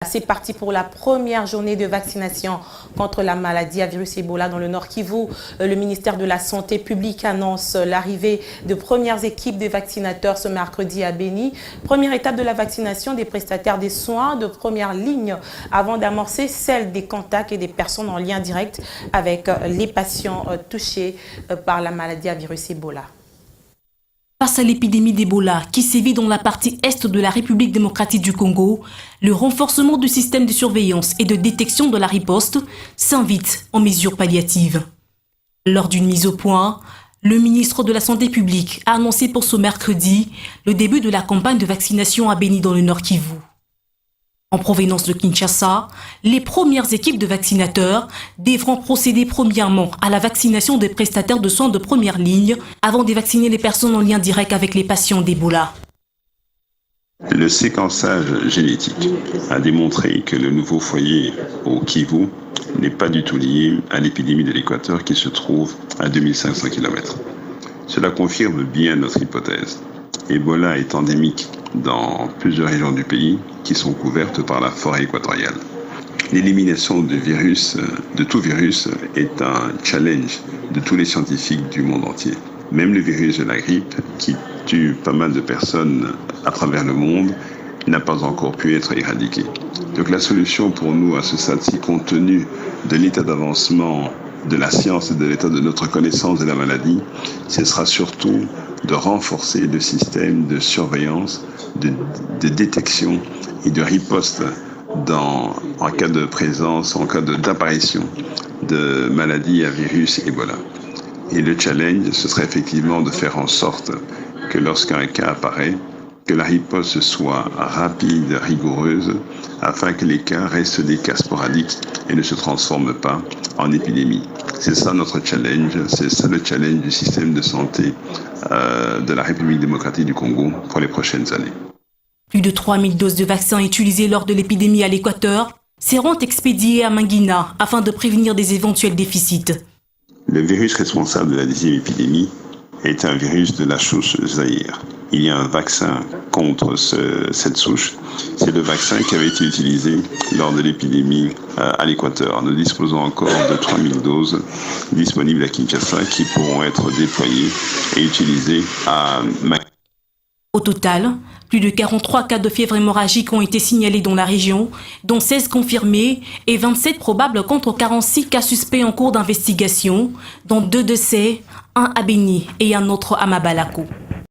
C'est parti pour la première journée de vaccination contre la maladie à virus Ebola dans le Nord Kivu. Le ministère de la Santé publique annonce l'arrivée de premières équipes de vaccinateurs ce mercredi à Beni. Première étape de la vaccination des prestataires des soins de première ligne avant d'amorcer celle des contacts et des personnes en lien direct avec les patients touchés par la maladie à virus Ebola. Face à l'épidémie d'Ebola qui sévit dans la partie est de la République démocratique du Congo, le renforcement du système de surveillance et de détection de la riposte s'invite en mesures palliatives. Lors d'une mise au point, le ministre de la Santé publique a annoncé pour ce mercredi le début de la campagne de vaccination à Beni dans le Nord Kivu. En provenance de Kinshasa, les premières équipes de vaccinateurs devront procéder premièrement à la vaccination des prestataires de soins de première ligne avant de vacciner les personnes en lien direct avec les patients d'Ebola. Le séquençage génétique a démontré que le nouveau foyer au Kivu n'est pas du tout lié à l'épidémie de l'Équateur qui se trouve à 2500 km. Cela confirme bien notre hypothèse. Ebola est endémique dans plusieurs régions du pays qui sont couvertes par la forêt équatoriale. L'élimination de tout virus est un challenge de tous les scientifiques du monde entier. Même le virus de la grippe, qui tue pas mal de personnes à travers le monde, n'a pas encore pu être éradiqué. Donc la solution pour nous à ce stade-ci, compte tenu de l'état d'avancement de la science et de l'état de notre connaissance de la maladie, ce sera surtout de renforcer le système de surveillance, de détection et de riposte en cas de présence, en cas d'apparition de maladies à virus Ebola. Et le challenge, ce serait effectivement de faire en sorte que lorsqu'un cas apparaît, que la riposte soit rapide, rigoureuse, afin que les cas restent des cas sporadiques et ne se transforment pas en épidémie. C'est ça notre challenge, c'est ça le challenge du système de santé de la République démocratique du Congo pour les prochaines années. Plus de 3000 doses de vaccins utilisées lors de l'épidémie à l'Équateur seront expédiées à Mangina afin de prévenir des éventuels déficits. Le virus responsable de la 10e épidémie est un virus de la souche Zaïre. Il y a un vaccin contre cette souche. C'est le vaccin qui avait été utilisé lors de l'épidémie à l'Équateur. Nous disposons encore de 3000 doses disponibles à Kinshasa qui pourront être déployées et utilisées à Mangina. Au total, plus de 43 cas de fièvre hémorragique ont été signalés dans la région, dont 16 confirmés et 27 probables contre 46 cas suspects en cours d'investigation, dont 2 décès, un à Beni et un autre à Mabalako.